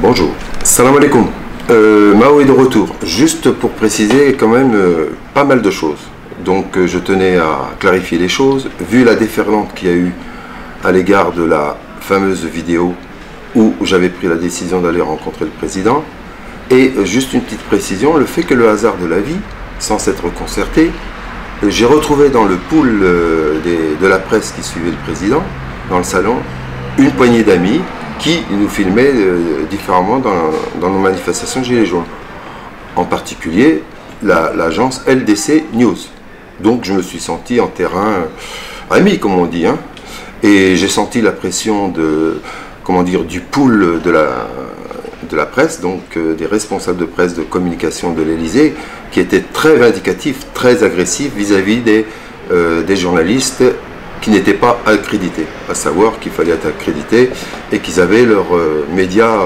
Bonjour, salam alaikum. Mao est de retour. Juste pour préciser quand même pas mal de choses. Donc je tenais à clarifier les choses. Vu la déferlante qu'il y a eu à l'égard de la fameuse vidéo où j'avais pris la décision d'aller rencontrer le président. Et juste une petite précision, le fait que le hasard de la vie, sans s'être concerté, j'ai retrouvé dans le pool de la presse qui suivait le président, dans le salon, une poignée d'amis qui nous filmaient différemment dans nos manifestations Gilets jaunes. En particulier, l'agence LDC News. Donc je me suis senti en terrain ami, comme on dit, hein. Et j'ai senti la pression du pool de la presse, donc des responsables de presse de communication de l'Élysée, qui étaient très vindicatifs, très agressifs vis-à-vis des journalistes qui n'étaient pas accrédités, à savoir qu'il fallait être accrédité et qu'ils avaient leurs médias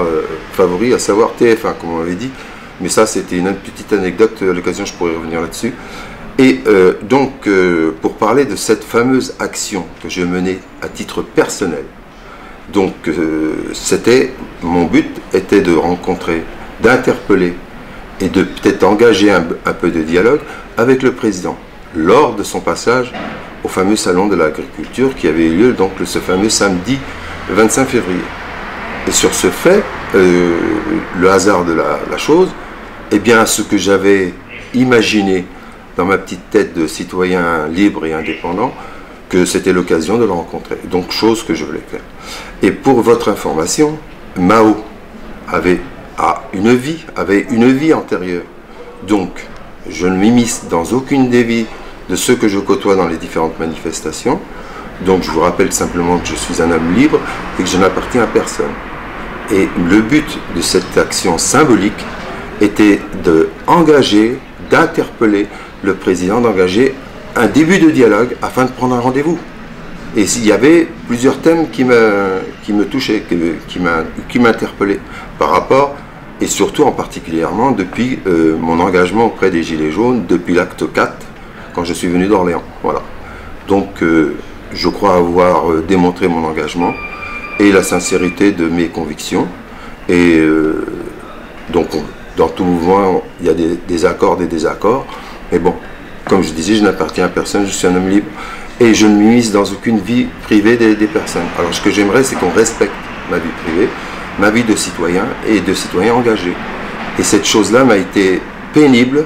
favoris, à savoir TF1, comme on avait dit. Mais ça, c'était une petite anecdote, à l'occasion, je pourrais revenir là-dessus. Et donc, pour parler de cette fameuse action que je menais à titre personnel, donc mon but était de rencontrer, d'interpeller et de peut-être engager un peu de dialogue avec le président lors de son passage au fameux salon de l'agriculture qui avait eu lieu donc ce fameux samedi 25 février. Et sur ce fait, le hasard de la chose, eh bien ce que j'avais imaginé dans ma petite tête de citoyen libre et indépendant, que c'était l'occasion de le rencontrer. Donc chose que je voulais faire. Et pour votre information, Mao avait une vie antérieure. Donc je ne m'immisce dans aucune des vies de ceux que je côtoie dans les différentes manifestations. Donc je vous rappelle simplement que je suis un homme libre et que je n'appartiens à personne. Et le but de cette action symbolique était d'engager, d'interpeller le président, d'engager un début de dialogue afin de prendre un rendez-vous. Et il y avait plusieurs thèmes qui me touchaient, qui m'interpellaient par rapport, et surtout en particulièrement depuis mon engagement auprès des Gilets jaunes, depuis l'acte 4, quand je suis venu d'Orléans. Voilà. Donc je crois avoir démontré mon engagement et la sincérité de mes convictions. Et donc dans tout mouvement, il y a des accords, des désaccords. Mais bon, comme je disais, je n'appartiens à personne, je suis un homme libre. Et je ne m'immisce dans aucune vie privée des personnes. Alors ce que j'aimerais, c'est qu'on respecte ma vie privée, ma vie de citoyen et de citoyen engagé. Et cette chose-là m'a été pénible.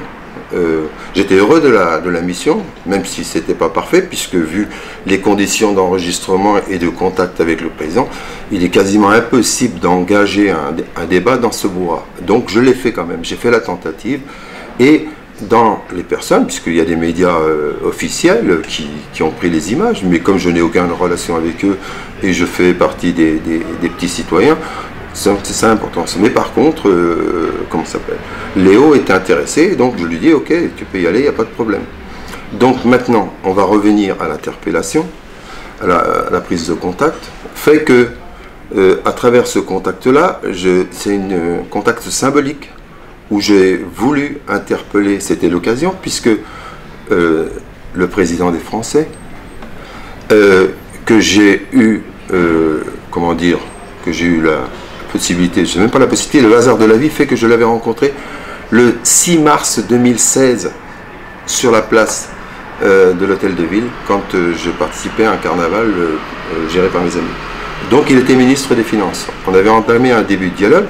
J'étais heureux de la mission, même si ce n'était pas parfait, puisque vu les conditions d'enregistrement et de contact avec le président, il est quasiment impossible d'engager un débat dans ce brouhaha. Donc je l'ai fait quand même, j'ai fait la tentative. Et dans les personnes, puisqu'il y a des médias officiels qui ont pris les images, mais comme je n'ai aucune relation avec eux et je fais partie des petits citoyens, c'est ça important. Mais par contre, comment ça s'appelle, Léo était intéressé, donc je lui dis ok, tu peux y aller, il n'y a pas de problème. Donc maintenant, on va revenir à l'interpellation, à la prise de contact, fait que à travers ce contact-là, c'est un contact symbolique où j'ai voulu interpeller, c'était l'occasion, puisque le président des Français, que j'ai eu, que j'ai eu la possibilité, je sais même pas la possibilité, le hasard de la vie fait que je l'avais rencontré le 6 mars 2016 sur la place de l'hôtel de ville, quand je participais à un carnaval géré par mes amis. Donc il était ministre des Finances. On avait entamé un début de dialogue,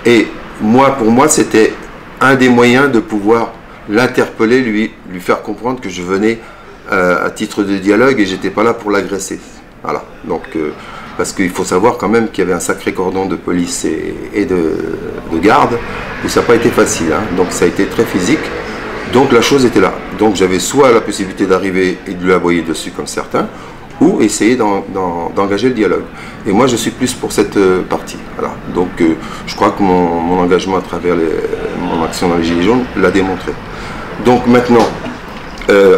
et pour moi, c'était un des moyens de pouvoir l'interpeller, lui faire comprendre que je venais à titre de dialogue et j'étais pas là pour l'agresser. Voilà. Donc, parce qu'il faut savoir quand même qu'il y avait un sacré cordon de police et de garde, et ça n'a pas été facile, hein. Donc ça a été très physique. Donc la chose était là. Donc j'avais soit la possibilité d'arriver et de lui aboyer dessus comme certains, ou essayer d'engager le dialogue. Et moi, je suis plus pour cette partie. Voilà. Donc, je crois que mon engagement à travers mon action dans les Gilets jaunes l'a démontré. Donc maintenant,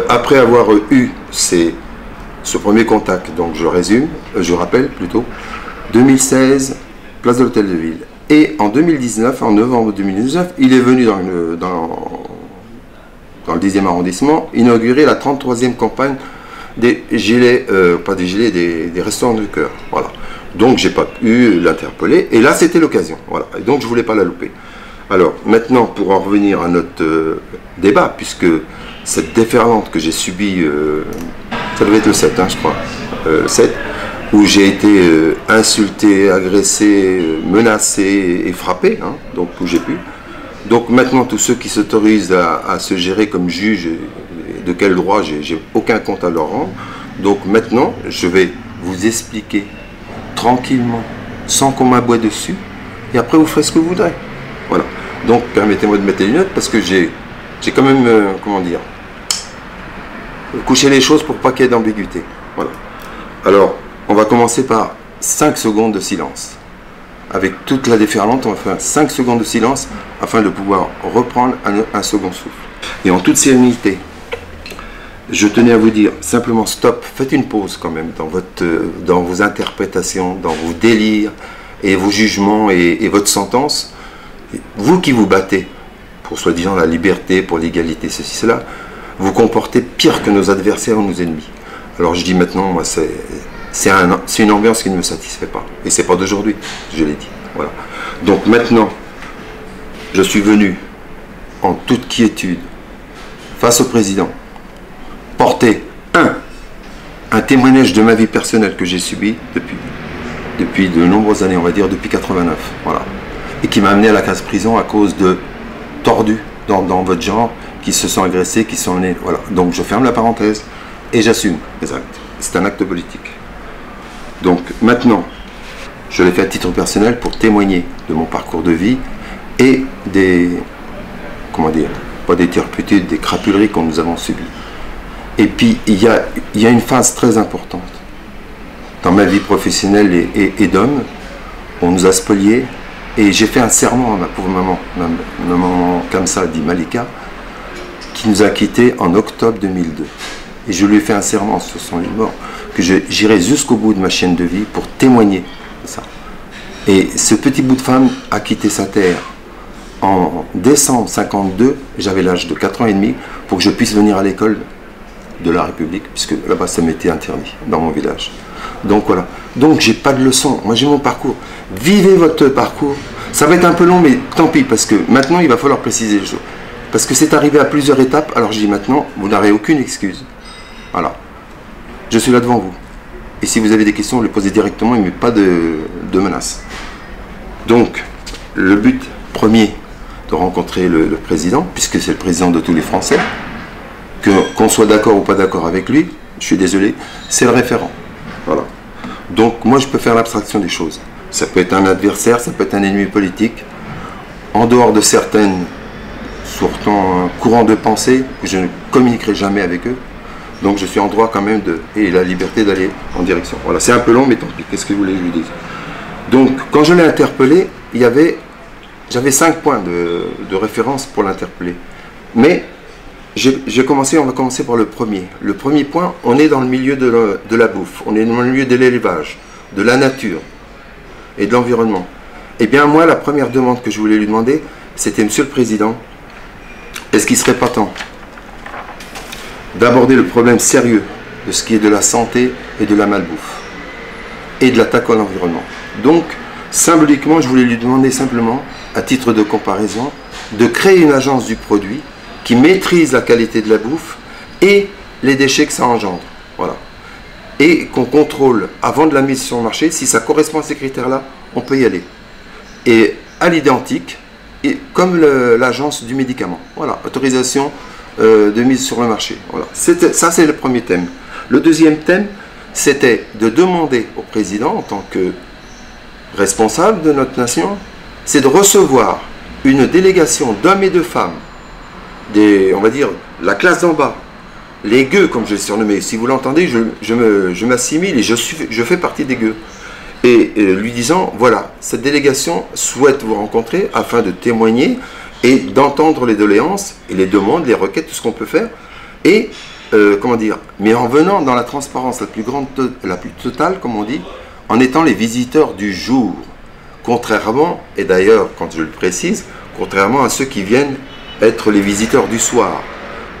après avoir eu ce premier contact, donc je rappelle plutôt, 2016, place de l'Hôtel de Ville. Et en 2019, en novembre 2019, il est venu dans le 10e arrondissement inaugurer la 33e campagne des gilets, pas des gilets, des restaurants du cœur. Voilà. Donc j'ai pas pu l'interpeller, et là c'était l'occasion, voilà, et donc je voulais pas la louper. Alors maintenant, pour en revenir à notre débat, puisque cette déferlante que j'ai subie, ça devait être le 7, hein, je crois, le 7, où j'ai été insulté, agressé, menacé et frappé, hein, donc où j'ai pu. Donc maintenant, tous ceux qui s'autorisent à se gérer comme juge, de quel droit, j'ai aucun compte à leur rendre. Donc maintenant, je vais vous expliquer tranquillement, sans qu'on m'aboie dessus, et après vous ferez ce que vous voudrez. Voilà. Donc permettez-moi de mettre les lunettes, parce que j'ai quand même, comment dire, couché les choses pour pas qu'il y ait d'ambiguïté. Voilà. Alors, on va commencer par 5 secondes de silence. Avec toute la déferlante, on va faire 5 secondes de silence afin de pouvoir reprendre un second souffle. Et en toute sérénité, je tenais à vous dire simplement stop, faites une pause quand même dans vos interprétations, dans vos délires et vos jugements et votre sentence. Vous qui vous battez pour soi-disant la liberté, pour l'égalité, ceci, cela, vous comportez pire que nos adversaires ou nos ennemis. Alors je dis maintenant, moi c'est une ambiance qui ne me satisfait pas. Et c'est pas d'aujourd'hui, je l'ai dit. Voilà. Donc maintenant, je suis venu en toute quiétude face au président porter un témoignage de ma vie personnelle que j'ai subi depuis de nombreuses années, on va dire depuis 89. Voilà. Et qui m'a amené à la case prison à cause de tordus dans votre genre qui se sont agressés, qui sont nés. Voilà. Donc je ferme la parenthèse et j'assume les actes. C'est un acte politique. Donc maintenant, je l'ai fait à titre personnel pour témoigner de mon parcours de vie et des, comment dire, pas des turpitudes, des crapuleries que nous avons subies. Et puis il y a une phase très importante dans ma vie professionnelle et d'homme. On nous a spoliés et j'ai fait un serment à ma pauvre maman, maman Kamsa dit Malika, qui nous a quittés en octobre 2002. Et je lui ai fait un serment sur son lit de mort que j'irai jusqu'au bout de ma chaîne de vie pour témoigner de ça. Et ce petit bout de femme a quitté sa terre en décembre 52, j'avais l'âge de 4 ans et demi, pour que je puisse venir à l'école de la République, puisque là-bas ça m'était interdit, dans mon village. Donc voilà. Donc j'ai pas de leçon, moi j'ai mon parcours. Vivez votre parcours. Ça va être un peu long, mais tant pis, parce que maintenant il va falloir préciser les choses. Parce que c'est arrivé à plusieurs étapes, alors je dis maintenant, vous n'aurez aucune excuse. Voilà. Je suis là devant vous. Et si vous avez des questions, vous les posez directement, mais pas de menaces. Donc, le but premier de rencontrer le président, puisque c'est le président de tous les Français, qu'on soit d'accord ou pas d'accord avec lui, je suis désolé, c'est le référent. Voilà. Donc, moi, je peux faire l'abstraction des choses. Ça peut être un adversaire, ça peut être un ennemi politique. En dehors de certaines courants de pensée, je ne communiquerai jamais avec eux. Donc je suis en droit quand même et la liberté d'aller en direction. Voilà, c'est un peu long, mais tant pis, qu'est-ce que vous voulez que je vous dise? Donc, quand je l'ai interpellé, j'avais 5 points de référence pour l'interpeller. Mais on va commencer par le premier. Le premier point, on est dans le milieu de la bouffe, on est dans le milieu de l'élevage, de la nature et de l'environnement. Eh bien, moi, la première demande que je voulais lui demander, c'était, Monsieur le Président, est-ce qu'il ne serait pas temps d'aborder le problème sérieux de ce qui est de la santé et de la malbouffe et de l'attaque à l'environnement. Donc, symboliquement, je voulais lui demander simplement, à titre de comparaison, de créer une agence du produit qui maîtrise la qualité de la bouffe et les déchets que ça engendre. Voilà. Et qu'on contrôle, avant de la mise sur le marché, si ça correspond à ces critères-là, on peut y aller. Et à l'identique, comme l'agence du médicament. Voilà, autorisation de mise sur le marché. Voilà. Ça, c'est le premier thème. Le deuxième thème, c'était de demander au président, en tant que responsable de notre nation, c'est de recevoir une délégation d'hommes et de femmes, on va dire, la classe d'en bas, les gueux, comme je les surnommais. Si vous l'entendez, je m'assimile et je fais partie des gueux. Et lui disant, voilà, cette délégation souhaite vous rencontrer afin de témoigner et d'entendre les doléances et les demandes, les requêtes, tout ce qu'on peut faire. Et, comment dire, mais en venant dans la transparence la plus totale, comme on dit, en étant les visiteurs du jour. Contrairement, et d'ailleurs, quand je le précise, contrairement à ceux qui viennent être les visiteurs du soir,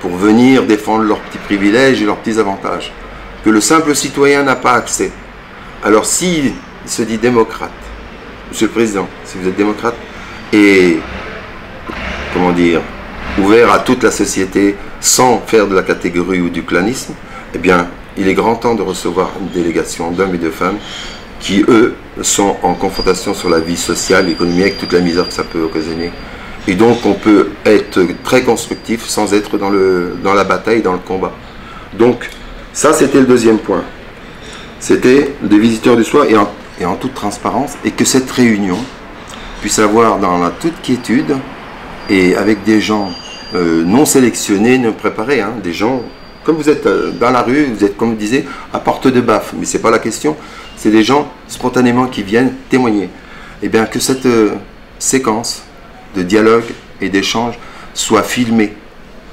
pour venir défendre leurs petits privilèges et leurs petits avantages, que le simple citoyen n'a pas accès. Alors si il se dit démocrate. Monsieur le Président, si vous êtes démocrate et, comment dire, ouvert à toute la société sans faire de la catégorie ou du clanisme, eh bien, il est grand temps de recevoir une délégation d'hommes et de femmes qui, eux, sont en confrontation sur la vie sociale, économique, avec toute la misère que ça peut occasionner. Et donc, on peut être très constructif sans être dans la bataille, dans le combat. Donc, ça, c'était le deuxième point. C'était des visiteurs du soir et en toute transparence, et que cette réunion puisse avoir dans la toute quiétude et avec des gens non sélectionnés, non préparés, hein, des gens, comme vous êtes dans la rue, vous êtes, comme vous disiez, à porte de baffe, mais ce n'est pas la question, c'est des gens spontanément qui viennent témoigner. Et bien que cette séquence de dialogue et d'échange soit filmée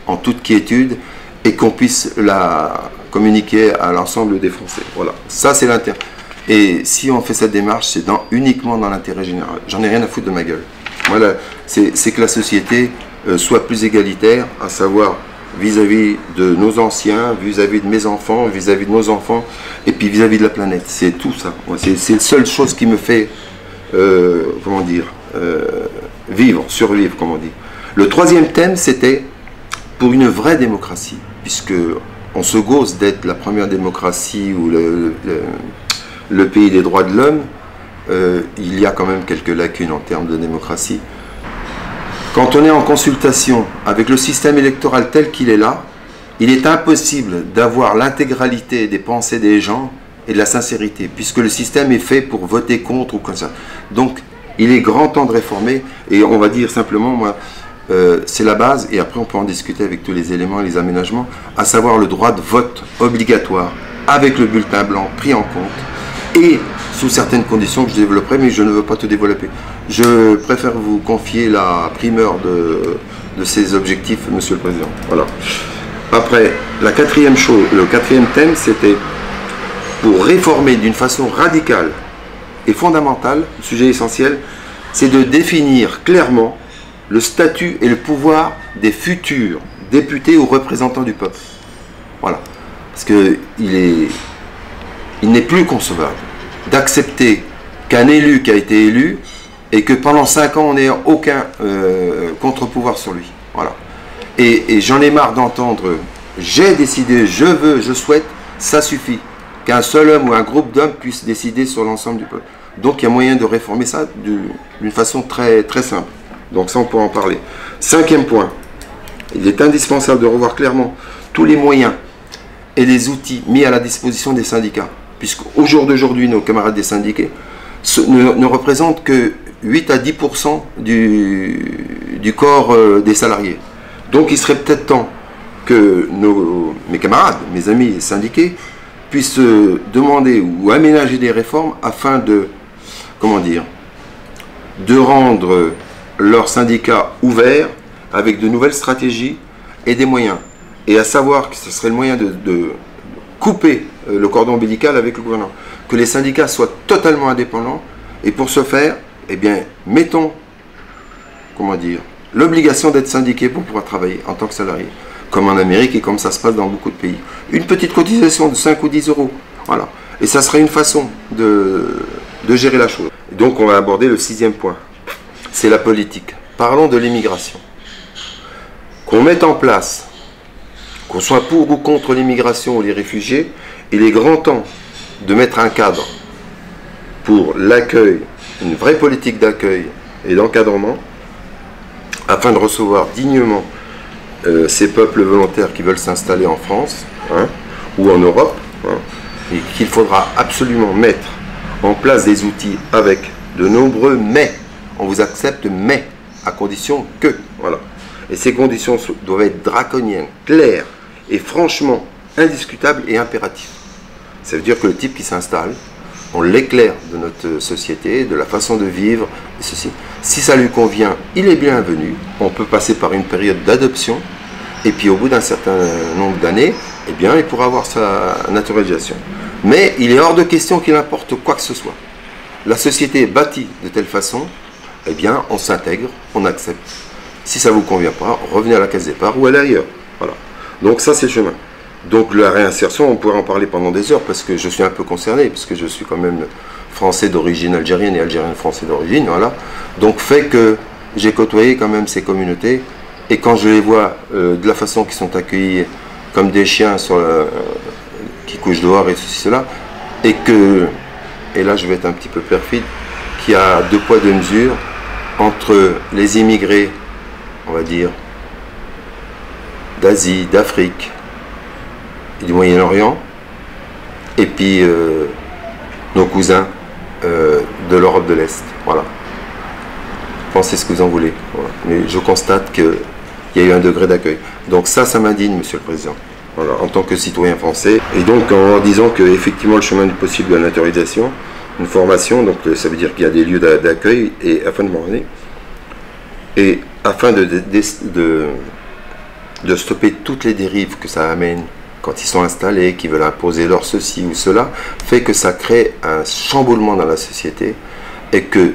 en toute quiétude et qu'on puisse la communiquer à l'ensemble des Français. Voilà, ça c'est l'intérêt. Et si on fait cette démarche, c'est uniquement dans l'intérêt général. J'en ai rien à foutre de ma gueule. Voilà, c'est que la société soit plus égalitaire, à savoir vis-à-vis de nos anciens, vis-à-vis de mes enfants, vis-à-vis de nos enfants, et puis vis-à-vis de la planète. C'est tout ça. C'est la seule chose qui me fait, comment dire, vivre, survivre, comme on dit. Le troisième thème, c'était pour une vraie démocratie, puisque on se gausse d'être la première démocratie ou le pays des droits de l'homme. Il y a quand même quelques lacunes en termes de démocratie. Quand on est en consultation avec le système électoral tel qu'il est là, il est impossible d'avoir l'intégralité des pensées des gens et de la sincérité, puisque le système est fait pour voter contre ou comme ça. Donc, il est grand temps de réformer, et on va dire simplement, moi, c'est la base, et après on peut en discuter avec tous les éléments et les aménagements, à savoir le droit de vote obligatoire, avec le bulletin blanc pris en compte, et sous certaines conditions que je développerai, mais je ne veux pas te développer. Je préfère vous confier la primeur de ces objectifs, Monsieur le Président. Voilà. Après, la quatrième chose, le quatrième thème, c'était pour réformer d'une façon radicale et fondamentale, le sujet essentiel, c'est de définir clairement le statut et le pouvoir des futurs députés ou représentants du peuple. Voilà. Parce qu'il n'est plus concevable d'accepter qu'un élu qui a été élu et que pendant 5 ans on n'ait aucun contre-pouvoir sur lui. Voilà. Et j'en ai marre d'entendre j'ai décidé, je veux, je souhaite, ça suffit. Qu'un seul homme ou un groupe d'hommes puisse décider sur l'ensemble du peuple. Donc il y a moyen de réformer ça d'une façon très, très simple. Donc ça on pourra en parler. Cinquième point, il est indispensable de revoir clairement tous les moyens et les outils mis à la disposition des syndicats. Puisqu'au jour d'aujourd'hui, nos camarades des syndiqués ne représentent que 8 à 10% du corps des salariés. Donc il serait peut-être temps que mes camarades, mes amis syndiqués, puissent demander ou aménager des réformes afin de, comment dire, de rendre leurs syndicats ouverts avec de nouvelles stratégies et des moyens. Et à savoir que ce serait le moyen de couper le cordon ombilical avec le gouvernement. Que les syndicats soient totalement indépendants. Et pour ce faire, eh bien, mettons, comment dire, l'obligation d'être syndiqué pour pouvoir travailler en tant que salarié. Comme en Amérique et comme ça se passe dans beaucoup de pays. Une petite cotisation de 5 ou 10 euros. Voilà. Et ça serait une façon de gérer la chose. Donc on va aborder le 6e point. C'est la politique. Parlons de l'immigration. Qu'on mette en place, qu'on soit pour ou contre l'immigration ou les réfugiés, il est grand temps de mettre un cadre pour l'accueil, une vraie politique d'accueil et d'encadrement, afin de recevoir dignement ces peuples volontaires qui veulent s'installer en France, hein, ou en Europe, hein, et qu'il faudra absolument mettre en place des outils avec de nombreux mais. On vous accepte mais, à condition que, voilà. Et ces conditions doivent être draconiennes, claires et franchement indiscutables et impératives. Ça veut dire que le type qui s'installe, on l'éclaire de notre société, de la façon de vivre, et ceci. Si ça lui convient, il est bienvenu. On peut passer par une période d'adoption, et puis au bout d'un certain nombre d'années, eh bien, il pourra avoir sa naturalisation. Mais il est hors de question qu'il importe quoi que ce soit. La société est bâtie de telle façon, eh bien, on s'intègre, on accepte. Si ça ne vous convient pas, revenez à la case départ ou allez ailleurs. Voilà. Donc ça, c'est le chemin. Donc la réinsertion, on pourrait en parler pendant des heures parce que je suis un peu concerné, parce que je suis quand même français d'origine algérienne et algérien français d'origine, voilà. Donc fait que j'ai côtoyé quand même ces communautés, et quand je les vois de la façon qu'ils sont accueillis comme des chiens qui couchent dehors et ceci, cela, et là je vais être un petit peu perfide, qu'il y a deux poids deux mesures entre les immigrés, on va dire, d'Asie, d'Afrique, du Moyen-Orient, et puis nos cousins de l'Europe de l'Est. Voilà. Pensez ce que vous en voulez. Voilà. Mais je constate qu'il y a eu un degré d'accueil. Donc ça m'indigne, Monsieur le Président. Voilà, en tant que citoyen français. Et donc en disant qu'effectivement le chemin du possible de la naturalisation, une formation, donc ça veut dire qu'il y a des lieux d'accueil, et afin de m'emmener, et afin de stopper toutes les dérives que ça amène quand ils sont installés, qui veulent imposer leur ceci ou cela, fait que ça crée un chamboulement dans la société, et que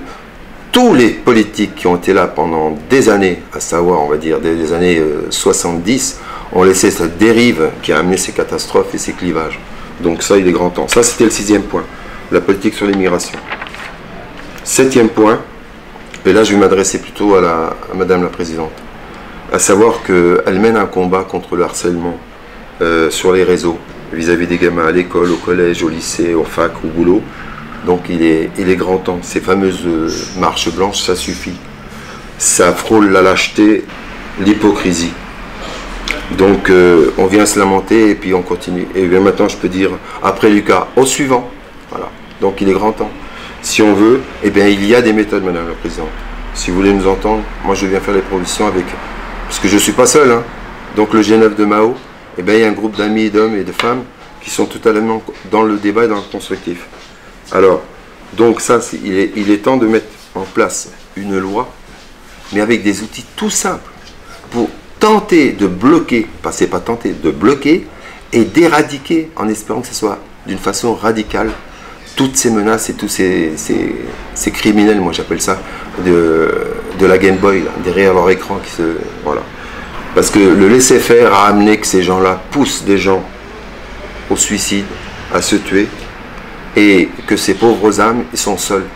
tous les politiques qui ont été là pendant des années, à savoir, on va dire, des années 70, ont laissé cette dérive qui a amené ces catastrophes et ces clivages. Donc ça, il est grand temps. Ça, c'était le 6e point, la politique sur l'immigration. 7e point, et là, je vais m'adresser plutôt à Madame la Présidente, à savoir qu'elle mène un combat contre le harcèlement sur les réseaux, vis-à-vis des gamins à l'école, au collège, au lycée, au fac, au boulot. Donc il est grand temps. Ces fameuses marches blanches, ça suffit. Ça frôle la lâcheté, l'hypocrisie. Donc on vient se lamenter et puis on continue. Et bien maintenant je peux dire, après Lucas, au suivant. Voilà. Donc il est grand temps. Si on veut, eh bien il y a des méthodes, Madame la Présidente. Si vous voulez nous entendre, moi je viens faire les propositions avec... Parce que je ne suis pas seul. Hein. Donc le G9 de Mao, eh bien il y a un groupe d'amis, d'hommes et de femmes qui sont totalement dans le débat et dans le constructif. Alors, donc ça, il est temps de mettre en place une loi, mais avec des outils tout simples, pour tenter de bloquer, c'est pas tenter, de bloquer et d'éradiquer, en espérant que ce soit d'une façon radicale, toutes ces menaces et tous ces criminels, moi j'appelle ça, de la Game Boy, là, derrière leur écran, voilà. Parce que le laisser-faire a amené que ces gens-là poussent des gens au suicide, à se tuer, et que ces pauvres âmes, ils sont seuls.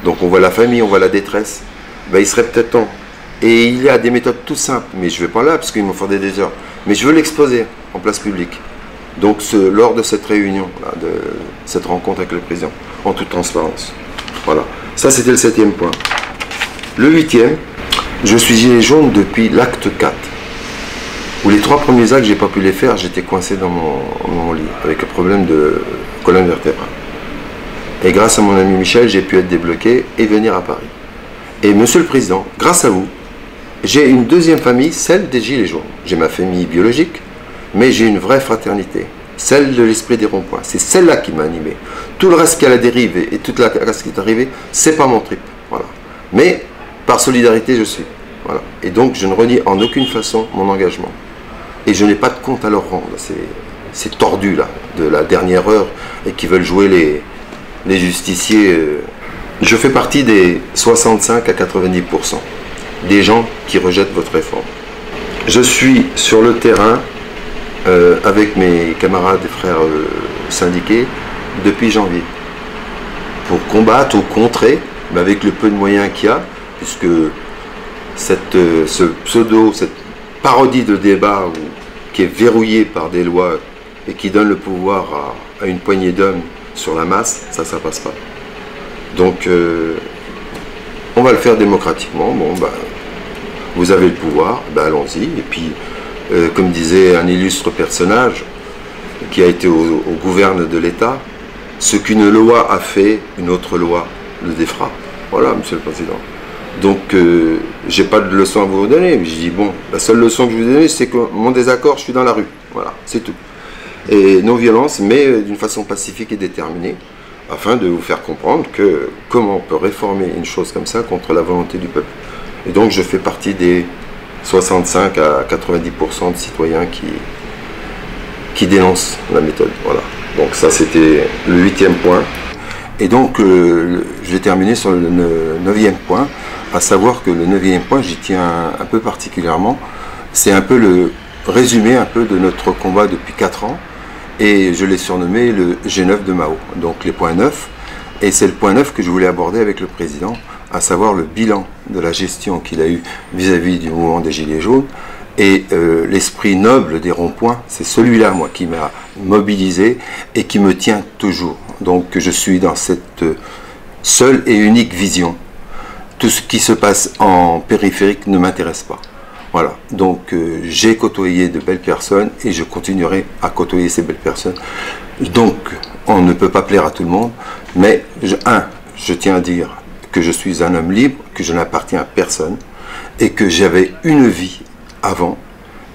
Donc on voit la famille, on voit la détresse. Ben, il serait peut-être temps. Et il y a des méthodes tout simples, mais je ne vais pas là parce qu'il m'en faudrait des heures. Mais je veux l'exposer en place publique. Donc lors de cette réunion, là, de cette rencontre avec le président, en toute transparence. Voilà. Ça c'était le 7e point. Le 8e, je suis gilet jaune depuis l'acte 4. Où les 3 premiers actes, j'ai pas pu les faire, j'étais coincé dans mon lit, avec un problème de colonne vertébrale. Et grâce à mon ami Michel, j'ai pu être débloqué et venir à Paris. Et Monsieur le Président, grâce à vous, j'ai une deuxième famille, celle des Gilets jaunes. J'ai ma famille biologique, mais j'ai une vraie fraternité, celle de l'esprit des ronds-points. C'est celle-là qui m'a animé. Tout le reste qui a la dérive et tout le reste qui est arrivé, c'est pas mon trip. Voilà. Mais par solidarité, je suis. Voilà. Et donc, je ne renie en aucune façon mon engagement. Et je n'ai pas de compte à leur rendre. Ces tordus là, de la dernière heure, et qui veulent jouer les justiciers. Je fais partie des 65 à 90% des gens qui rejettent votre réforme. Je suis sur le terrain avec mes camarades et frères syndiqués depuis janvier pour combattre ou contrer, mais avec le peu de moyens qu'il y a, puisque cette parodie de débat qui est verrouillée par des lois et qui donne le pouvoir à une poignée d'hommes sur la masse, ça passe pas. Donc on va le faire démocratiquement. Bon, bah, vous avez le pouvoir, bah, allons-y. Et puis, comme disait un illustre personnage qui a été au gouverne de l'État, ce qu'une loi a fait, une autre loi le défera. Voilà, Monsieur le Président. Donc, j'ai pas de leçon à vous donner, mais je dis, bon, la seule leçon que je vous donne, c'est que mon désaccord, je suis dans la rue. Voilà, c'est tout. Et non-violence, mais d'une façon pacifique et déterminée, afin de vous faire comprendre que comment on peut réformer une chose comme ça contre la volonté du peuple. Et donc, je fais partie des 65 à 90% de citoyens qui dénoncent la méthode. Voilà. Donc ça, c'était le 8e point. Et donc, je vais terminer sur le 9e point, à savoir que le 9e point, j'y tiens un peu particulièrement. C'est un peu résumé un peu de notre combat depuis 4 ans. Et je l'ai surnommé le G9 de Mao, donc les points 9. Et c'est le point 9 que je voulais aborder avec le président, à savoir le bilan de la gestion qu'il a eu vis-à-vis du mouvement des Gilets jaunes. Et l'esprit noble des ronds-points, c'est celui-là, moi, qui m'a mobilisé et qui me tient toujours. Donc je suis dans cette seule et unique vision. Tout ce qui se passe en périphérique ne m'intéresse pas. Voilà, donc j'ai côtoyé de belles personnes et je continuerai à côtoyer ces belles personnes. Donc on ne peut pas plaire à tout le monde, mais je tiens à dire que je suis un homme libre, que je n'appartiens à personne et que j'avais une vie avant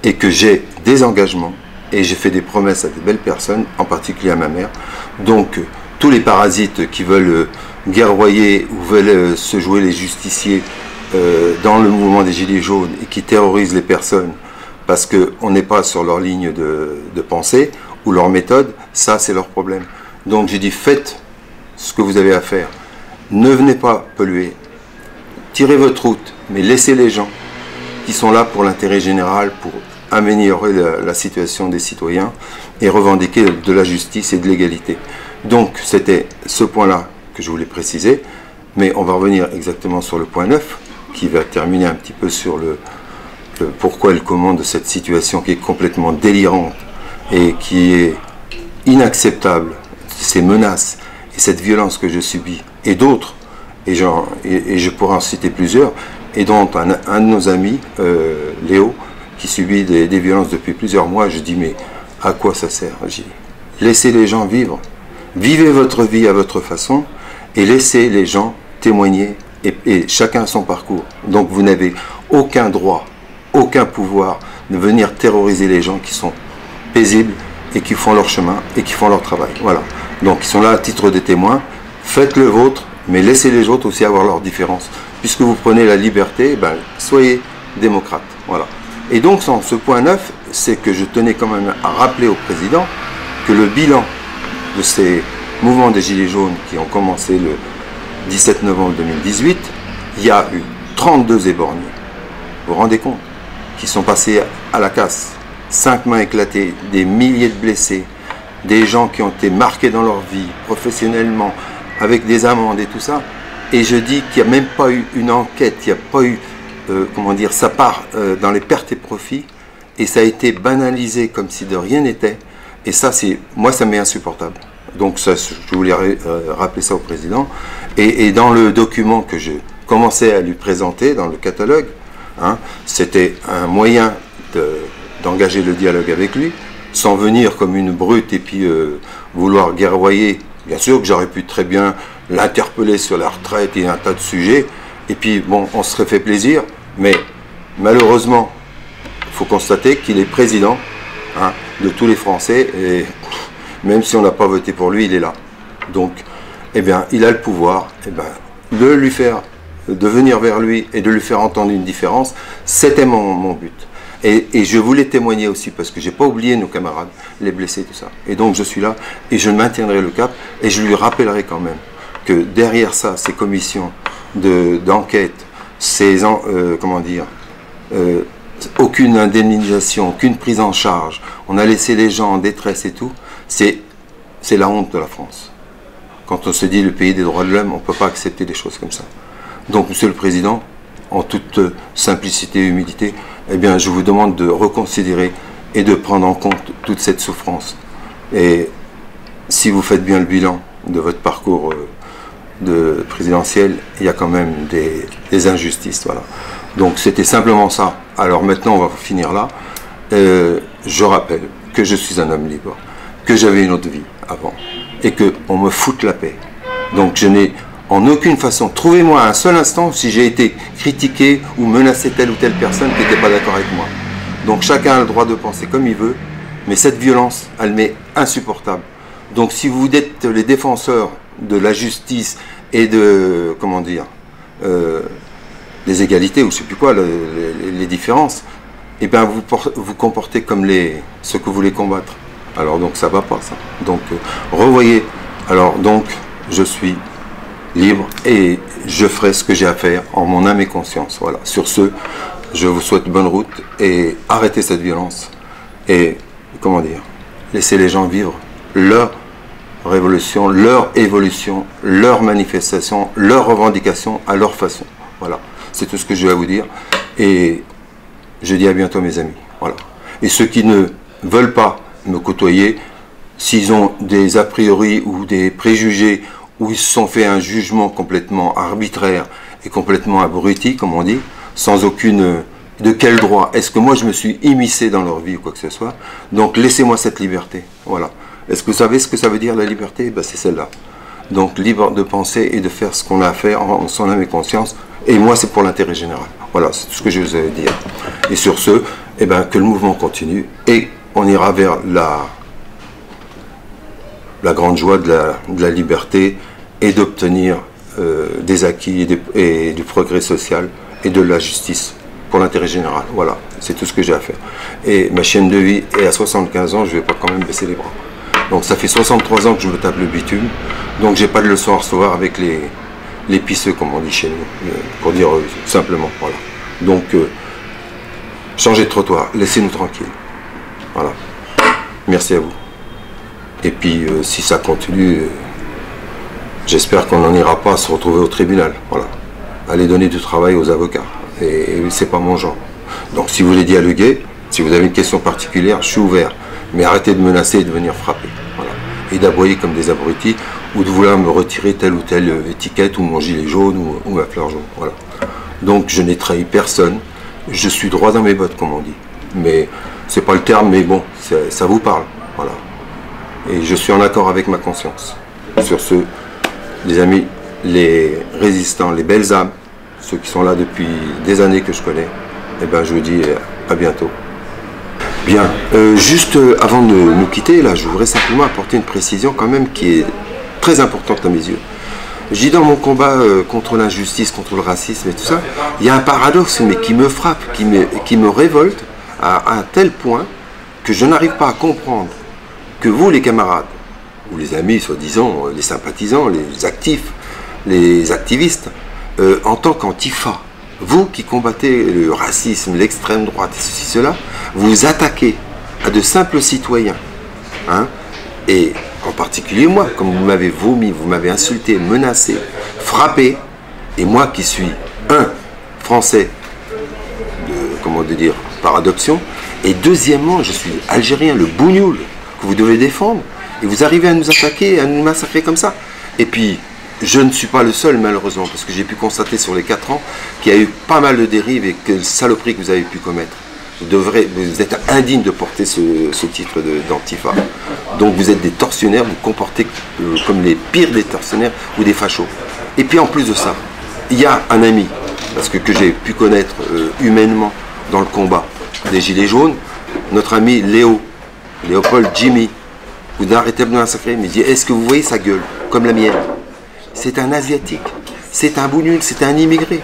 et que j'ai des engagements et j'ai fait des promesses à des belles personnes, en particulier à ma mère. Donc tous les parasites qui veulent guerroyer ou veulent se jouer les justiciers dans le mouvement des Gilets jaunes et qui terrorisent les personnes parce qu'on n'est pas sur leur ligne de pensée ou leur méthode, ça c'est leur problème. Donc j'ai dit, faites ce que vous avez à faire. Ne venez pas polluer. Tirez votre route, mais laissez les gens qui sont là pour l'intérêt général, pour améliorer la situation des citoyens et revendiquer de la justice et de l'égalité. Donc c'était ce point-là que je voulais préciser, mais on va revenir exactement sur le point 9, qui va terminer un petit peu sur le pourquoi et le comment de cette situation qui est complètement délirante et qui est inacceptable, ces menaces et cette violence que je subis, et d'autres, et je pourrais en citer plusieurs, et dont un de nos amis, Léo, qui subit des violences depuis plusieurs mois. Je dis, mais à quoi ça sert? J'ai dit, laissez les gens vivre, vivez votre vie à votre façon, et laissez les gens témoigner, et chacun son parcours. Donc vous n'avez aucun droit, aucun pouvoir de venir terroriser les gens qui sont paisibles et qui font leur chemin et qui font leur travail. Voilà. Donc ils sont là à titre de témoins. Faites le vôtre, mais laissez les autres aussi avoir leurs différences. Puisque vous prenez la liberté, ben, soyez démocrate. Voilà. Et donc, sans ce point 9, c'est que je tenais quand même à rappeler au président que le bilan de ces mouvements des Gilets jaunes qui ont commencé le 17 novembre 2018, il y a eu 32 éborgnés. Vous vous rendez compte? Qui sont passés à la casse. 5 mains éclatées, des milliers de blessés, des gens qui ont été marqués dans leur vie, professionnellement, avec des amendes et tout ça. Et je dis qu'il n'y a même pas eu une enquête, il n'y a pas eu, comment dire, ça part dans les pertes et profits, et ça a été banalisé comme si de rien n'était. Et ça, moi, ça m'est insupportable. Donc ça, je voulais rappeler ça au président. Et dans le document que je commençais à lui présenter, dans le catalogue, hein, c'était un moyen d'engager le dialogue avec lui, sans venir comme une brute et puis vouloir guerroyer. Bien sûr que j'aurais pu très bien l'interpeller sur la retraite et un tas de sujets, et puis bon, on serait fait plaisir, mais malheureusement, il faut constater qu'il est président, hein, de tous les Français, et même si on n'a pas voté pour lui, il est là. Donc, eh bien, il a le pouvoir, eh bien, de venir vers lui et de lui faire entendre une différence, c'était mon but. Et je voulais témoigner aussi, parce que je n'ai pas oublié nos camarades, les blessés, tout ça. Et donc je suis là, et je maintiendrai le cap, et je lui rappellerai quand même que derrière ça, ces commissions d'enquête, comment dire, aucune indemnisation, aucune prise en charge, on a laissé les gens en détresse et tout, c'est la honte de la France. Quand on se dit le pays des droits de l'homme, on ne peut pas accepter des choses comme ça. Donc, Monsieur le Président, en toute simplicité et humilité, eh bien, je vous demande de reconsidérer et de prendre en compte toute cette souffrance. Et si vous faites bien le bilan de votre parcours de présidentiel, il y a quand même des injustices. Voilà. Donc, c'était simplement ça. Alors maintenant, on va finir là. Je rappelle que je suis un homme libre, que j'avais une autre vie avant, et qu'on me foute la paix. Donc, je n'ai en aucune façon, trouvez-moi un seul instant si j'ai été critiqué ou menacé telle ou telle personne qui n'était pas d'accord avec moi. Donc chacun a le droit de penser comme il veut, mais cette violence, elle m'est insupportable. Donc si vous êtes les défenseurs de la justice et de, comment dire, des égalités, ou je ne sais plus quoi, les différences, eh bien vous comportez comme ceux que vous voulez combattre. Alors donc ça ne va pas ça. Donc revoyez. Alors donc je suis libre et je ferai ce que j'ai à faire en mon âme et conscience. Voilà. Sur ce, je vous souhaite bonne route et arrêtez cette violence. et, comment dire, laisser les gens vivre leur révolution, leur évolution, leur manifestation, leur revendication à leur façon. Voilà, c'est tout ce que je vais vous dire. Et je dis à bientôt mes amis. Voilà. Et ceux qui ne veulent pas me côtoyer, s'ils ont des a priori ou des préjugés, ou ils se sont fait un jugement complètement arbitraire et complètement abruti, comme on dit, sans aucune... De quel droit? Est-ce que moi je me suis immiscé dans leur vie ou quoi que ce soit? Donc laissez-moi cette liberté. Voilà. Est-ce que vous savez ce que ça veut dire la liberté? Ben, c'est celle-là. Donc libre de penser et de faire ce qu'on a à faire en son âme et conscience. Et moi c'est pour l'intérêt général. Voilà, c'est tout ce que je vous ai dire. Et sur ce, eh ben, que le mouvement continue et on ira vers la grande joie de la liberté et d'obtenir des acquis et du progrès social et de la justice pour l'intérêt général. Voilà, c'est tout ce que j'ai à faire. Et ma chaîne de vie est à 75 ans, je ne vais pas quand même baisser les bras. Donc ça fait 63 ans que je me tape le bitume, donc j'ai pas de leçon à recevoir avec les pisseux, comme on dit chez nous, pour dire simplement. Voilà. Donc, changez de trottoir, laissez-nous tranquilles. Voilà. Merci à vous. Et puis, si ça continue, j'espère qu'on n'en ira pas à se retrouver au tribunal. Voilà. Allez donner du travail aux avocats. Et c'est pas mon genre. Donc si vous voulez dialoguer, si vous avez une question particulière, je suis ouvert. Mais arrêtez de menacer et de venir frapper. Voilà. Et d'aboyer comme des abrutis, ou de vouloir me retirer telle ou telle étiquette, ou mon gilet jaune, ou ma fleur jaune. Voilà. Donc je n'ai trahi personne. Je suis droit dans mes bottes, comme on dit. Mais c'est pas le terme, mais bon, ça vous parle. Voilà. Et je suis en accord avec ma conscience. Sur ce, les amis, les résistants, les belles âmes, ceux qui sont là depuis des années que je connais, eh ben, je vous dis à bientôt. Bien, juste avant de nous quitter, là, je voudrais simplement apporter une précision quand même qui est très importante à mes yeux. Je dis dans mon combat contre l'injustice, contre le racisme et tout ça, il y a un paradoxe mais qui me frappe, qui me révolte à un tel point que je n'arrive pas à comprendre que vous, les camarades, ou les amis, soi-disant, les sympathisants, les actifs, les activistes, en tant qu'antifa, vous qui combattez le racisme, l'extrême droite et ceci, cela, vous attaquez à de simples citoyens. Hein, et en particulier moi, comme vous m'avez vomi, vous m'avez insulté, menacé, frappé, et moi qui suis un Français, comment dire, par adoption, et deuxièmement, je suis Algérien, le bougnoul que vous devez défendre, et vous arrivez à nous attaquer, à nous massacrer comme ça. Et puis, je ne suis pas le seul malheureusement, parce que j'ai pu constater sur les 4 ans qu'il y a eu pas mal de dérives et que saloperies que vous avez pu commettre. Vous êtes indigne de porter ce titre d'antifa. Donc vous êtes des tortionnaires, vous comportez comme les pires des tortionnaires ou des fachos. Et puis en plus de ça, il y a un ami, parce que j'ai pu connaître humainement dans le combat des Gilets jaunes, notre ami Léopold Jimmy, vous n'arrêtez pas de massacrer, mais il dit, est-ce que vous voyez sa gueule, comme la mienne? C'est un asiatique, c'est un bougnoul, c'est un immigré.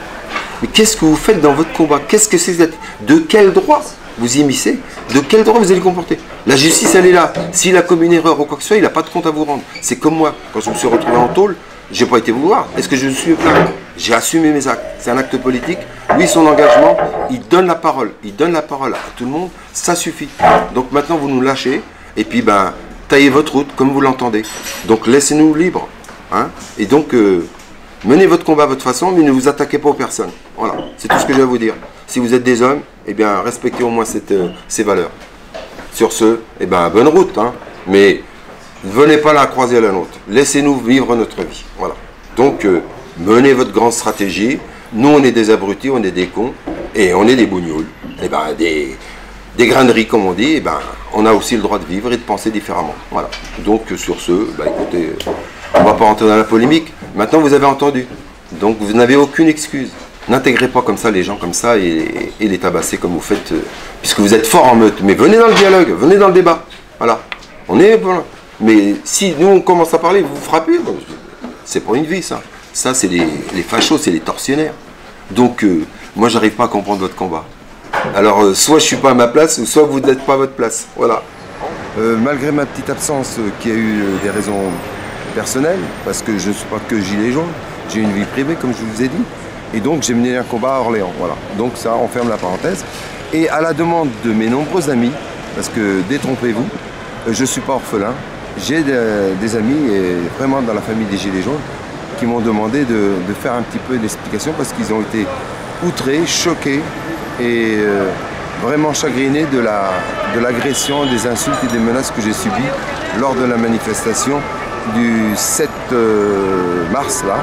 Mais qu'est-ce que vous faites dans votre combat? Qu'est-ce que c'est? De quel droit vous immiscez? De quel droit vous allez comporter? La justice, elle est là. S'il a commis une erreur ou quoi que ce soit, il n'a pas de compte à vous rendre. C'est comme moi, quand je me suis retrouvé en tôle, j'ai pas été vous voir. Est-ce que je me suis plaint? J'ai assumé mes actes. C'est un acte politique. Lui, son engagement, il donne la parole. Il donne la parole à tout le monde. Ça suffit. Donc maintenant, vous nous lâchez. Et puis, ben, taillez votre route comme vous l'entendez. Donc laissez-nous libres. Hein, et donc, menez votre combat à votre façon, mais ne vous attaquez pas aux personnes. Voilà, c'est tout ce que je vais vous dire. Si vous êtes des hommes, eh bien, respectez au moins ces valeurs. Sur ce, eh bien, bonne route. Hein, mais ne venez pas la croiser à la nôtre. Laissez-nous vivre notre vie. Voilà. Donc, menez votre grande stratégie. Nous, on est des abrutis, on est des cons, et on est des bougnoules. Eh ben, des graineries, comme on dit, eh ben, on a aussi le droit de vivre et de penser différemment. Voilà. Donc, sur ce, bah, écoutez... On ne va pas rentrer dans la polémique. Maintenant, vous avez entendu. Donc, vous n'avez aucune excuse. N'intégrez pas comme ça les gens comme ça et les tabasser comme vous faites, puisque vous êtes fort en meute. Mais venez dans le dialogue, venez dans le débat. Voilà. On est... Voilà. Mais si nous, on commence à parler, vous frappez. C'est pas une vie, ça. Ça, c'est les fachos, c'est les tortionnaires. Donc, moi, j'arrive pas à comprendre votre combat. Alors, soit je suis pas à ma place, soit vous n'êtes pas à votre place. Voilà. Malgré ma petite absence qui a eu des raisons... personnel, parce que je ne suis pas que gilet jaune, j'ai une vie privée comme je vous ai dit, et donc j'ai mené un combat à Orléans, voilà. Donc ça, on ferme la parenthèse. Et à la demande de mes nombreux amis, parce que détrompez-vous, je ne suis pas orphelin. J'ai des amis, et vraiment dans la famille des Gilets jaunes, qui m'ont demandé de faire un petit peu d'explication parce qu'ils ont été outrés, choqués et vraiment chagrinés de l'agression, des insultes et des menaces que j'ai subies lors de la manifestation du 7 mars, là,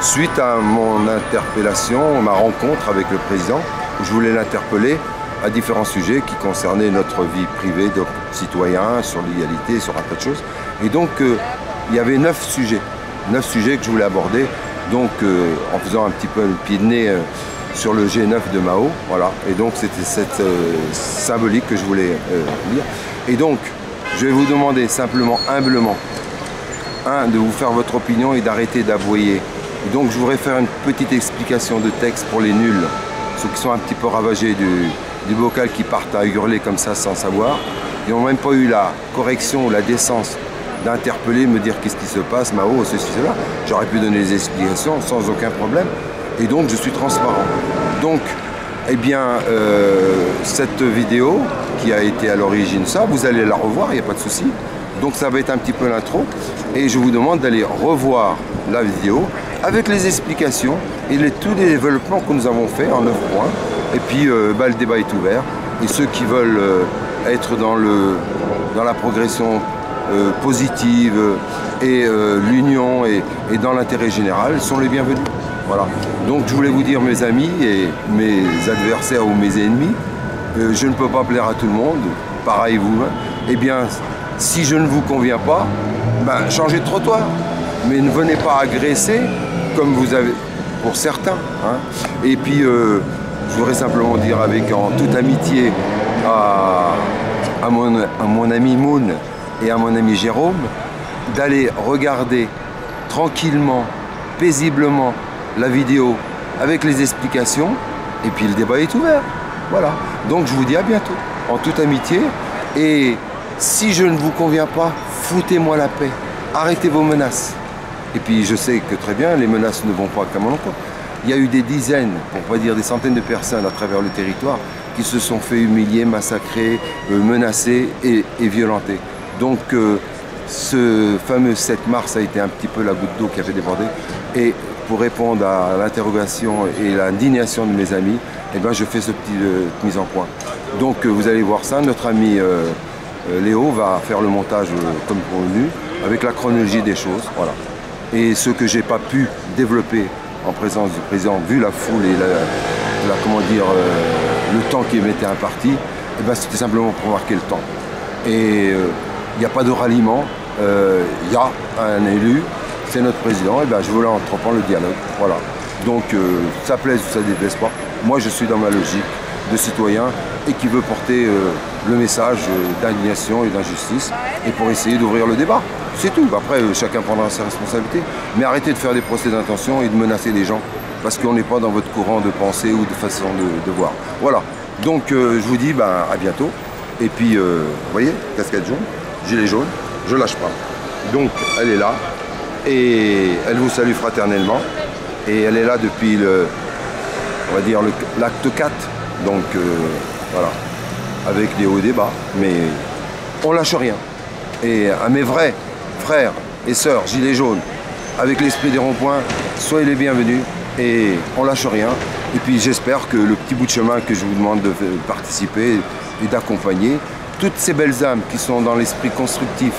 suite à mon interpellation, ma rencontre avec le président, où je voulais l'interpeller à différents sujets qui concernaient notre vie privée de citoyens, sur l'égalité, sur un tas de choses. Et donc, il y avait 9 sujets que je voulais aborder, donc en faisant un petit peu le pied de nez sur le G9 de Mao, voilà. Et donc, c'était cette symbolique que je voulais lire. Et donc, je vais vous demander simplement, humblement, de vous faire votre opinion et d'arrêter d'aboyer. Donc, je voudrais faire une petite explication de texte pour les nuls, ceux qui sont un petit peu ravagés du bocal, qui partent à hurler comme ça sans savoir. Ils n'ont même pas eu la correction ou la décence d'interpeller, me dire qu'est-ce qui se passe, Mao, ceci, cela. J'aurais pu donner des explications sans aucun problème. Et donc, je suis transparent. Donc, eh bien, cette vidéo qui a été à l'origine ça, vous allez la revoir, il n'y a pas de souci. Donc, ça va être un petit peu l'intro. Et je vous demande d'aller revoir la vidéo avec les explications et tous les développements que nous avons fait en 9 points. Et puis, le débat est ouvert. Et ceux qui veulent être dans la progression positive et l'union et dans l'intérêt général sont les bienvenus. Voilà. Donc je voulais vous dire, mes amis et mes adversaires ou mes ennemis, je ne peux pas plaire à tout le monde, pareil vous. Eh bien, si je ne vous conviens pas, changez de trottoir. Mais ne venez pas agresser comme vous avez pour certains. Hein. Et puis, je voudrais simplement dire en toute amitié à mon ami Moon et à mon ami Jérôme, d'aller regarder tranquillement, paisiblement la vidéo avec les explications, et puis le débat est ouvert. Voilà. Donc je vous dis à bientôt, en toute amitié. Et si je ne vous conviens pas, foutez-moi la paix. Arrêtez vos menaces. Et puis je sais que très bien, les menaces ne vont pas qu'à mon encontre. Il y a eu des dizaines, pour ne pas dire des centaines de personnes à travers le territoire qui se sont fait humilier, massacrer, menacer et violenter. Donc ce fameux 7 mars a été un petit peu la goutte d'eau qui a fait déborder. Et pour répondre à l'interrogation et l'indignation de mes amis, eh ben, je fais ce petit mise en point. Donc vous allez voir ça, notre ami Léo va faire le montage comme convenu, avec la chronologie des choses. Voilà. Et ce que j'ai pas pu développer en présence du président, vu la foule et le temps qui m'était imparti, eh ben, c'était simplement pour marquer le temps. Et il n'y a pas de ralliement, il y a un élu, c'est notre président, et ben je voulais entreprendre le dialogue. Voilà. Donc ça plaise ou ça ne déplaise pas. Moi je suis dans ma logique de citoyen et qui veut porter le message d'indignation et d'injustice et pour essayer d'ouvrir le débat. C'est tout. Après chacun prendra ses responsabilités. Mais arrêtez de faire des procès d'intention et de menacer les gens parce qu'on n'est pas dans votre courant de pensée ou de façon de voir. Voilà. Donc je vous dis à bientôt. Et puis vous voyez, casquette jaune, gilet jaune, je lâche pas. Donc elle est là. Et elle vous salue fraternellement. Et elle est là depuis l'acte 4. Donc voilà, avec des hauts et des bas. Mais on lâche rien. Et à mes vrais frères et sœurs gilets jaunes, avec l'esprit des ronds-points, soyez les bienvenus. Et on lâche rien. Et puis j'espère que le petit bout de chemin que je vous demande de participer et d'accompagner, toutes ces belles âmes qui sont dans l'esprit constructif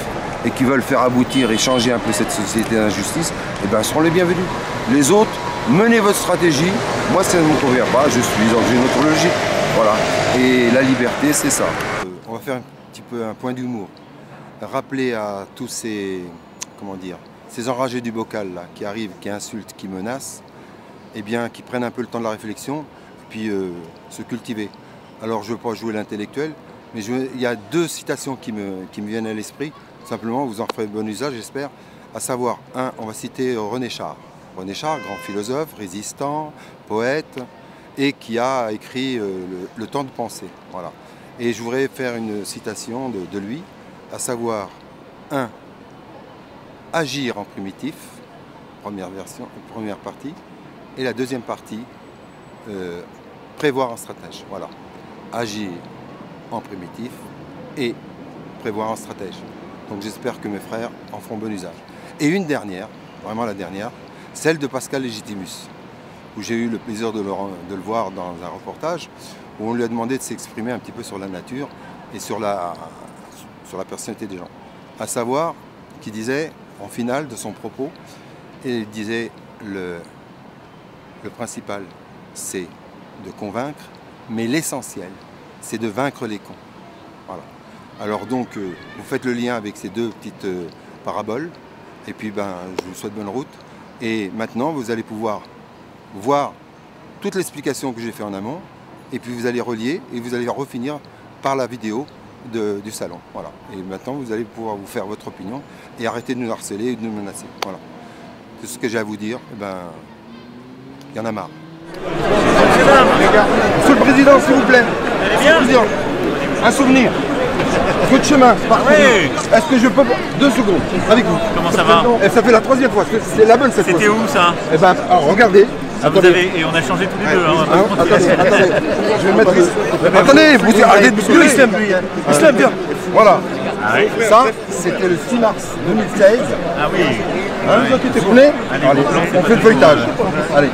et qui veulent faire aboutir et changer un peu cette société d'injustice, eh ben, seront les bienvenus. Les autres, menez votre stratégie. Moi, ça ne me convient pas. Je suis dans une autre logique. Voilà. Et la liberté, c'est ça. On va faire un petit peu un point d'humour. Rappeler à tous ces enragés du bocal là, qui arrivent, qui insultent, qui menacent, eh bien, qui prennent un peu le temps de la réflexion, puis se cultiver. Alors, je ne veux pas jouer l'intellectuel, mais il y a 2 citations qui me viennent à l'esprit. Simplement, vous en ferez bon usage, j'espère. À savoir, on va citer René Char. René Char, grand philosophe, résistant, poète, et qui a écrit Le temps de penser. Voilà. Et je voudrais faire une citation de lui, à savoir, 1. Agir en primitif, première partie, et la deuxième partie, prévoir en stratège. Voilà. Agir en primitif et prévoir un stratège. Donc j'espère que mes frères en feront bon usage. Et une dernière, vraiment la dernière, celle de Pascal Légitimus, où j'ai eu le plaisir de le voir dans un reportage, où on lui a demandé de s'exprimer un petit peu sur la nature et sur la personnalité des gens. À savoir qu'il disait, en finale de son propos, il disait le principal, c'est de convaincre, mais l'essentiel, c'est de vaincre les cons. Voilà. Alors donc, vous faites le lien avec ces deux petites paraboles, et puis je vous souhaite bonne route. Et maintenant, vous allez pouvoir voir toute l'explication que j'ai fait en amont, et puis vous allez relier, et vous allez refinir par la vidéo du salon. Voilà. Et maintenant, vous allez pouvoir vous faire votre opinion, et arrêter de nous harceler et de nous menacer. Voilà. C'est ce que j'ai à vous dire. Il y en a marre. Monsieur le Président, s'il vous plaît. Un souvenir. Peu de chemin. Oui. Est-ce que je peux... 2 secondes avec vous. Comment ça va? Ça fait la 3e fois. C'est la bonne cette fois. C'était où ça? Eh ben, alors, regardez. Ah, vous avez... Et on a changé tous les deux. Attendez. Je vais mettre... Attendez, vous arrêtez de bousculer. Islam, viens. Voilà. Ah, oui. Ça, c'était le 6 mars 2016. Ah oui. Hein, vous inquiétez, vous voulez? Allez, on fait le feuilletage. Allez,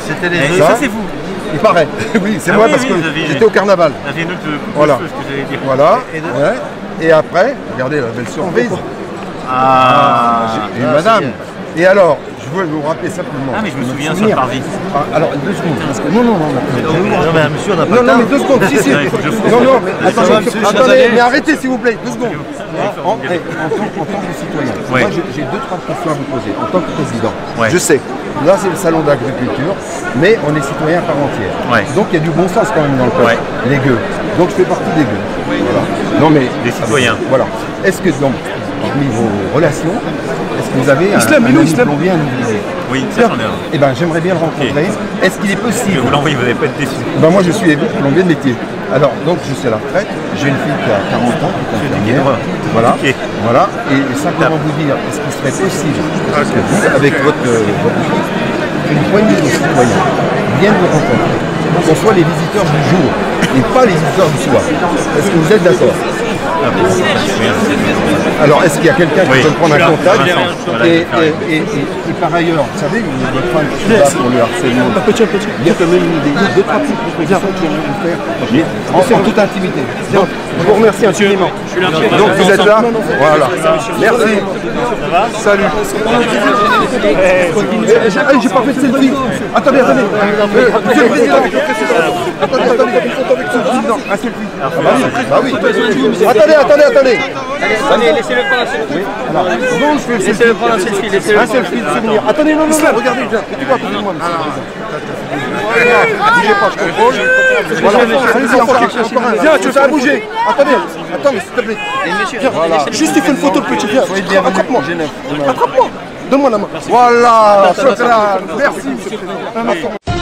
c'était les... Ça, c'est vous? Il paraît. Oui, c'est moi parce que j'étais au carnaval. Vous aviez une autre voilà. Ce que j'allais dire. Voilà. Et après, regardez la belle surprise. J'ai eu madame. Et alors, je veux vous rappeler simplement. Ah, mais je me souviens sur le parvis. Alors, 2 secondes. Parce que non, mais monsieur, on n'a pas non, mais 2 secondes. Si. Non, mais attendez, mais arrêtez s'il vous plaît. 2 secondes. En tant que citoyen, moi j'ai 2-3 questions à vous poser. En tant que président, je sais, là c'est le salon d'agriculture, mais on est citoyen par entière. Donc il y a du bon sens quand même dans le peuple. Les gueux. Donc je fais partie des gueux. Voilà. Non mais des citoyens. Voilà. Est-ce que donc parmi vos relations, est-ce que vous avez un plombier à nous visiter? Oui, ça j'en ai un. Eh ben j'aimerais bien le rencontrer. Est-ce qu'il est possible? Vous l'envoyez, vous n'allez pas être déçu. Ben moi je suis plombier de métier. Alors donc je suis à la retraite, j'ai une fille qui a 40 ans, qui est infirmière. Voilà. Voilà. Et simplement vous dire, est-ce qu'il serait possible que vous, avec une poignée de citoyens, viennent vous rencontrer, qu'on soit les visiteurs du jour et pas les visiteurs du soir? Est-ce que vous êtes d'accord? Alors, est-ce qu'il y a quelqu'un qui peut prendre un contact? Et par ailleurs, vous savez, votre femme qui est là pour le harcèlement, il y a quand même des 2-3 petites propositions que j'aimerais vous faire en toute intimité. Donc, je vous remercie infiniment. Donc, vous êtes là? Voilà. Merci. Salut. J'ai pas fait de selfie. Attendez. Monsieur le Président. Attendez, une photo avec ce président. Un selfie. Bah oui. Attendez. Allez, laissez-le prendre un selfie. Bon, je fais le selfie. Laissez-le prendre un selfie. Un selfie de souvenir. Attendez, non, regardez, viens. Tu vois, moi, bougez pas, je contrôle. Voilà, allez-y, encore un. Viens, tu vas bouger. Attends, s'il te plaît. Viens, juste il fait une photo de petit. Viens, attrape-moi. Attrape-moi. Donne-moi la main. Voilà, merci.